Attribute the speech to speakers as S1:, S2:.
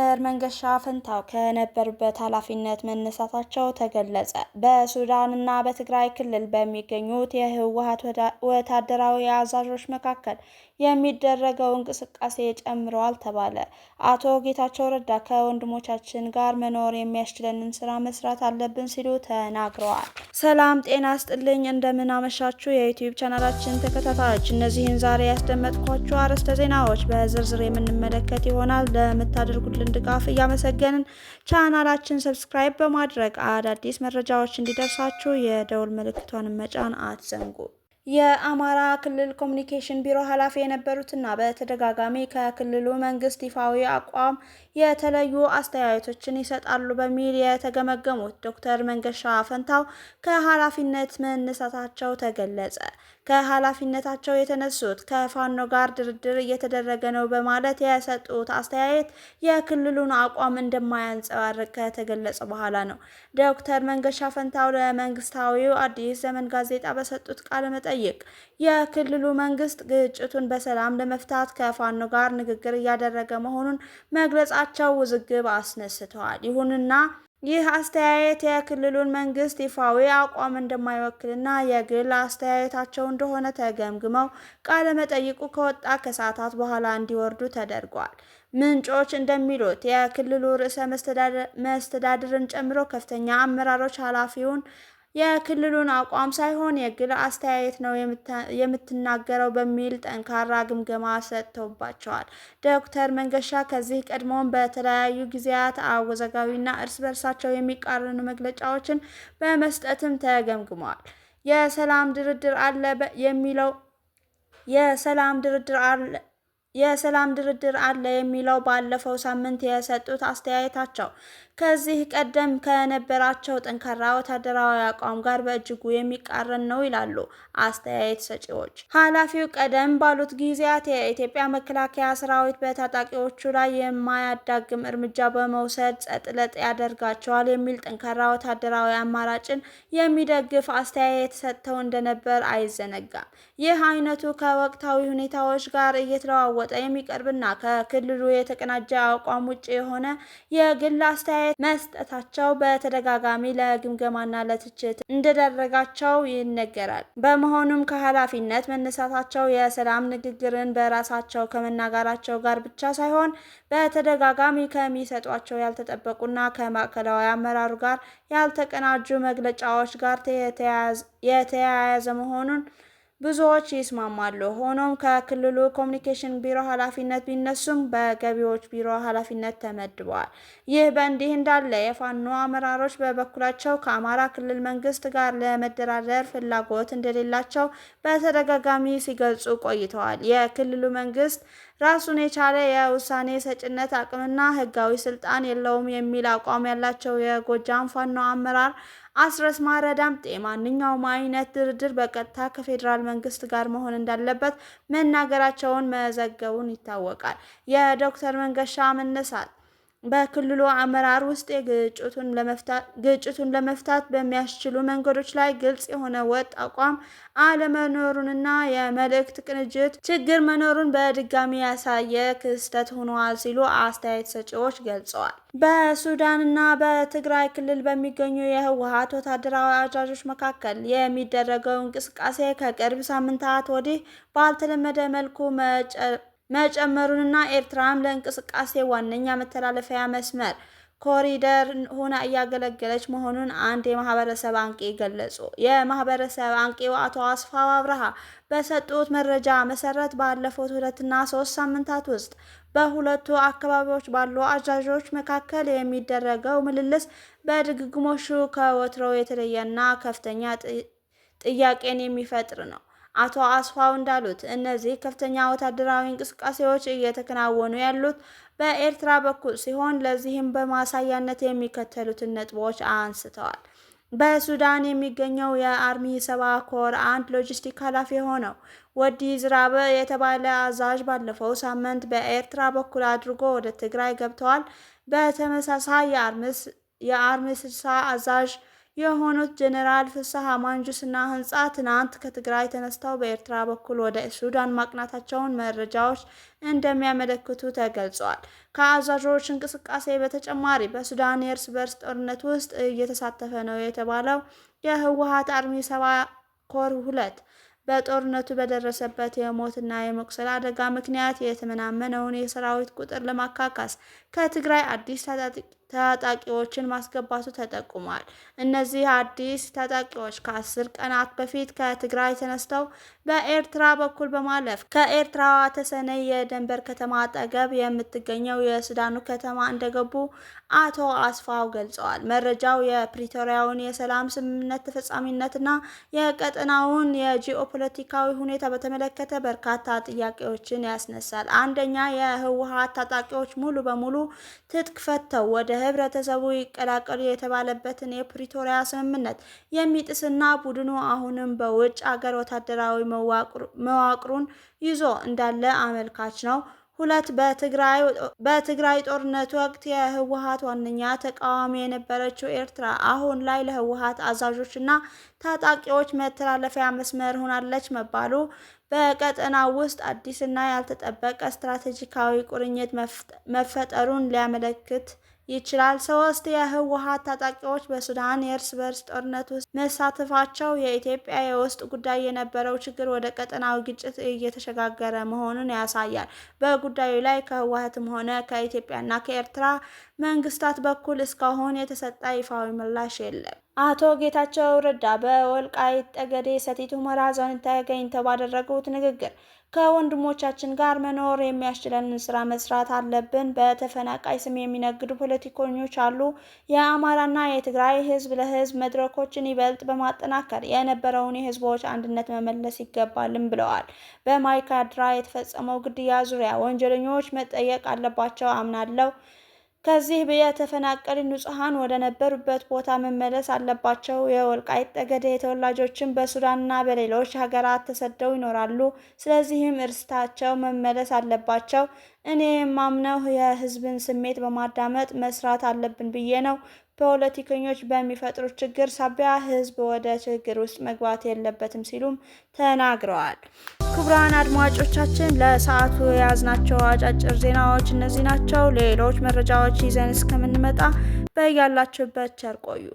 S1: ዶክተር መንገሻ ፈንታው ከነበሩበት ኃላፊነት መነሳታቸው ተገለጸ። በሱዳንና በትግራይ ክልል በሚገኙት የህወሓት ወታደራዊ አዛዦች መካከል የሚደረገው እንቅስቃሴ ጨምሯል ተባለ። አቶ ጌታቸው ረዳ ከወንድሞቻችን ጋር መኖር የሚያስችለንን ስራ መስራት አለብን ሲሉ ተናግረዋል። ሰላም ጤና ስጥልኝ፣ እንደምን አመሻችሁ የዩቲዩብ ቻናላችን ተከታታዮች። እነዚህን ዛሬ ያስደመጥኳችሁ አርዕስተ ዜናዎች በዝርዝር የምንመለከት ይሆናል። ለምታደርጉልን ድጋፍ እያመሰገንን ቻናላችን ሰብስክራይብ በማድረግ አዳዲስ መረጃዎች እንዲደርሳችሁ የደውል ምልክቷን መጫን አትዘንጉ። የአማራ ክልል ኮሚኒኬሽን ቢሮ ኃላፊ የነበሩትና በተደጋጋሚ ከክልሉ መንግስት ይፋዊ አቋም የተለዩ አስተያየቶችን ይሰጣሉ በሚል የተገመገሙት ዶክተር መንገሻ ፈንታው ከኃላፊነት መነሳታቸው ተገለጸ። ከኃላፊነታቸው የተነሱት ከፋኖ ጋር ድርድር እየተደረገ ነው በማለት የሰጡት አስተያየት የክልሉን አቋም እንደማያንጸባርቅ ከተገለጸ በኋላ ነው። ዶክተር መንገሻ ፈንታው ለመንግስታዊው አዲስ ዘመን ጋዜጣ በሰጡት ቃለ መጠይቅ የክልሉ መንግስት ግጭቱን በሰላም ለመፍታት ከፋኖ ጋር ንግግር እያደረገ መሆኑን መግለጻቸው ውዝግብ አስነስተዋል። ይሁንና ይህ አስተያየት የክልሉን መንግስት ይፋዊ አቋም እንደማይወክልና የግል አስተያየታቸው እንደሆነ ተገምግመው ቃለ መጠይቁ ከወጣ ከሰዓታት በኋላ እንዲወርዱ ተደርጓል። ምንጮች እንደሚሉት የክልሉ ርዕሰ መስተዳድርን ጨምሮ ከፍተኛ አመራሮች ኃላፊውን የክልሉን አቋም ሳይሆን የግል አስተያየት ነው የምትናገረው በሚል ጠንካራ ግምገማ ሰጥተውባቸዋል። ዶክተር መንገሻ ከዚህ ቀድሞም በተለያዩ ጊዜያት አወዛጋቢና እርስ በርሳቸው የሚቃረኑ መግለጫዎችን በመስጠትም ተገምግመዋል። የሰላም ድርድር አለ የሚለው ባለፈው ሳምንት የሰጡት አስተያየታቸው ከዚህ ቀደም ከነበራቸው ጠንካራ ወታደራዊ አቋም ጋር በእጅጉ የሚቃረን ነው ይላሉ አስተያየት ሰጪዎች። ኃላፊው ቀደም ባሉት ጊዜያት የኢትዮጵያ መከላከያ ሰራዊት በታጣቂዎቹ ላይ የማያዳግም እርምጃ በመውሰድ ጸጥ ለጥ ያደርጋቸዋል የሚል ጠንካራ ወታደራዊ አማራጭን የሚደግፍ አስተያየት ሰጥተው እንደነበር አይዘነጋም። ይህ አይነቱ ከወቅታዊ ሁኔታዎች ጋር እየተለዋወጠ የሚቀርብና ከክልሉ የተቀናጀ አቋም ውጭ የሆነ የግል አስተያየት መስጠታቸው በተደጋጋሚ ለግምገማና ለትችት እንደደረጋቸው ይነገራል። በመሆኑም ከኃላፊነት መነሳታቸው የሰላም ንግግርን በራሳቸው ከመናገራቸው ጋር ብቻ ሳይሆን በተደጋጋሚ ከሚሰጧቸው ያልተጠበቁና ከማዕከላዊ አመራሩ ጋር ያልተቀናጁ መግለጫዎች ጋር የተያያዘ መሆኑን ብዙዎች ይስማማሉ። ሆኖም ከክልሉ ኮሚኒኬሽን ቢሮ ኃላፊነት ቢነሱም በገቢዎች ቢሮ ኃላፊነት ተመድበዋል። ይህ በእንዲህ እንዳለ የፋኖ አመራሮች በበኩላቸው ከአማራ ክልል መንግስት ጋር ለመደራደር ፍላጎት እንደሌላቸው በተደጋጋሚ ሲገልጹ ቆይተዋል። የክልሉ መንግስት ራሱን የቻለ የውሳኔ ሰጭነት አቅምና ህጋዊ ስልጣን የለውም የሚል አቋም ያላቸው የጎጃም ፋኖ አመራር አስረስ ማረ ዳምጤ ማንኛውም አይነት ድርድር በቀጥታ ከፌዴራል መንግስት ጋር መሆን እንዳለበት መናገራቸውን መዘገቡን ይታወቃል። የዶክተር መንገሻ መነሳት በክልሉ አመራር ውስጥ ግጭቱን ለመፍታት በሚያስችሉ መንገዶች ላይ ግልጽ የሆነ ወጥ አቋም አለመኖሩንና የመልእክት ቅንጅት ችግር መኖሩን በድጋሚ ያሳየ ክስተት ሆኗል ሲሉ አስተያየት ሰጪዎች ገልጸዋል። በሱዳንና በትግራይ ክልል በሚገኙ የህወሓት ወታደራዊ አዛዦች መካከል የሚደረገው እንቅስቃሴ ከቅርብ ሳምንታት ወዲህ ባልተለመደ መልኩ መጨመሩንና ኤርትራም ለእንቅስቃሴ ዋነኛ መተላለፊያ መስመር ኮሪደር ሆና እያገለገለች መሆኑን አንድ የማህበረሰብ አንቂ ገለጹ። የማህበረሰብ አንቂው አቶ አስፋው አብርሃ በሰጡት መረጃ መሰረት ባለፉት 2 እና 3 ሳምንታት ውስጥ በሁለቱ አካባቢዎች ባሉ አዛዦች መካከል የሚደረገው ምልልስ በድግግሞሹ ከወትሮው የተለየና ከፍተኛ ጥያቄን የሚፈጥር ነው። አቶ አስፋው እንዳሉት እነዚህ ከፍተኛ ወታደራዊ እንቅስቃሴዎች እየተከናወኑ ያሉት በኤርትራ በኩል ሲሆን ለዚህም በማሳያነት የሚከተሉትን ነጥቦች አንስተዋል። በሱዳን የሚገኘው የአርሚ 70 ኮር 1 ሎጂስቲክ ኃላፊ ሆነው ወዲ ዝራበ የተባለ አዛዥ ባለፈው ሳምንት በኤርትራ በኩል አድርጎ ወደ ትግራይ ገብተዋል። በተመሳሳይ የአርሚ 60 አዛዥ የሆኑት ጀነራል ፍስሐ ማንጁስና ህንጻ ትናንት ከትግራይ ተነስተው በኤርትራ በኩል ወደ ሱዳን ማቅናታቸውን መረጃዎች እንደሚያመለክቱ ተገልጿል። ከአዛዦች እንቅስቃሴ በተጨማሪ በሱዳን የእርስ በርስ ጦርነት ውስጥ እየተሳተፈ ነው የተባለው የህወሓት አርሚ 70 ኮር 2 በጦርነቱ በደረሰበት የሞትና የመቁሰል አደጋ ምክንያት የተመናመነውን የሰራዊት ቁጥር ለማካካስ ከትግራይ አዲስ ታጣቂዎችን ማስገባቱ ተጠቁሟል። እነዚህ አዲስ ታጣቂዎች ከ10 ቀናት በፊት ከትግራይ ተነስተው በኤርትራ በኩል በማለፍ ከኤርትራዋ ተሰነይ የድንበር ከተማ አጠገብ የምትገኘው የሱዳኑ ከተማ እንደገቡ አቶ አስፋው ገልጸዋል። መረጃው የፕሪቶሪያውን የሰላም ስምምነት ተፈጻሚነትና የቀጠናውን የጂኦፖለቲካዊ ሁኔታ በተመለከተ በርካታ ጥያቄዎችን ያስነሳል። አንደኛ፣ የህወሓት ታጣቂዎች ሙሉ በሙሉ ትጥቅ ፈተው ወደ ህብረተሰቡ ይቀላቀሉ የተባለበትን የፕሪቶሪያ ስምምነት የሚጥስና ቡድኑ አሁንም በውጭ ሀገር ወታደራዊ መዋቅሩን ይዞ እንዳለ አመልካች ነው። ሁለት፣ በትግራይ ጦርነት ወቅት የህወሓት ዋነኛ ተቃዋሚ የነበረችው ኤርትራ አሁን ላይ ለህወሓት አዛዦችና ታጣቂዎች መተላለፊያ መስመር ሆናለች መባሉ በቀጠናው ውስጥ አዲስና ያልተጠበቀ ስትራቴጂካዊ ቁርኝት መፈጠሩን ሊያመለክት ይችላል። 3 የህወሓት ታጣቂዎች በሱዳን የእርስ በርስ ጦርነት ውስጥ መሳተፋቸው የኢትዮጵያ የውስጥ ጉዳይ የነበረው ችግር ወደ ቀጠናዊ ግጭት እየተሸጋገረ መሆኑን ያሳያል። በጉዳዩ ላይ ከህወሓትም ሆነ ከኢትዮጵያና ከኤርትራ መንግስታት በኩል እስካሁን የተሰጠ ይፋዊ ምላሽ የለም። አቶ ጌታቸው ረዳ በወልቃይት ጠገዴ ሰቲት ሁመራ ዞን ተገኝተው ባደረጉት ንግግር ከወንድሞቻችን ጋር መኖር የሚያስችለንን ስራ መስራት አለብን። በተፈናቃይ ስም የሚነግዱ ፖለቲከኞች አሉ። የአማራና የትግራይ ህዝብ ለህዝብ መድረኮችን ይበልጥ በማጠናከር የነበረውን የህዝቦች አንድነት መመለስ ይገባልም ብለዋል። በማይካድራ የተፈጸመው ግድያ ዙሪያ ወንጀለኞች መጠየቅ አለባቸው አምናለሁ። ከዚህ የተፈናቀሉ ንጹሃን ወደ ነበሩበት ቦታ መመለስ አለባቸው። የወልቃይት ጠገዴ ተወላጆችን በሱዳንና በሌሎች ሀገራት ተሰደው ይኖራሉ። ስለዚህም እርስታቸው መመለስ አለባቸው። እኔ የማምነው የህዝብን ስሜት በማዳመጥ መስራት አለብን ብዬ ነው። ፖለቲከኞች በሚፈጥሩት ችግር ሳቢያ ህዝብ ወደ ችግር ውስጥ መግባት የለበትም ሲሉም ተናግረዋል። ክቡራን አድማጮቻችን ለሰዓቱ የያዝናቸው አጫጭር ዜናዎች እነዚህ ናቸው። ሌሎች መረጃዎች ይዘን እስከምንመጣ በያላችሁበት ቸር ቆዩ።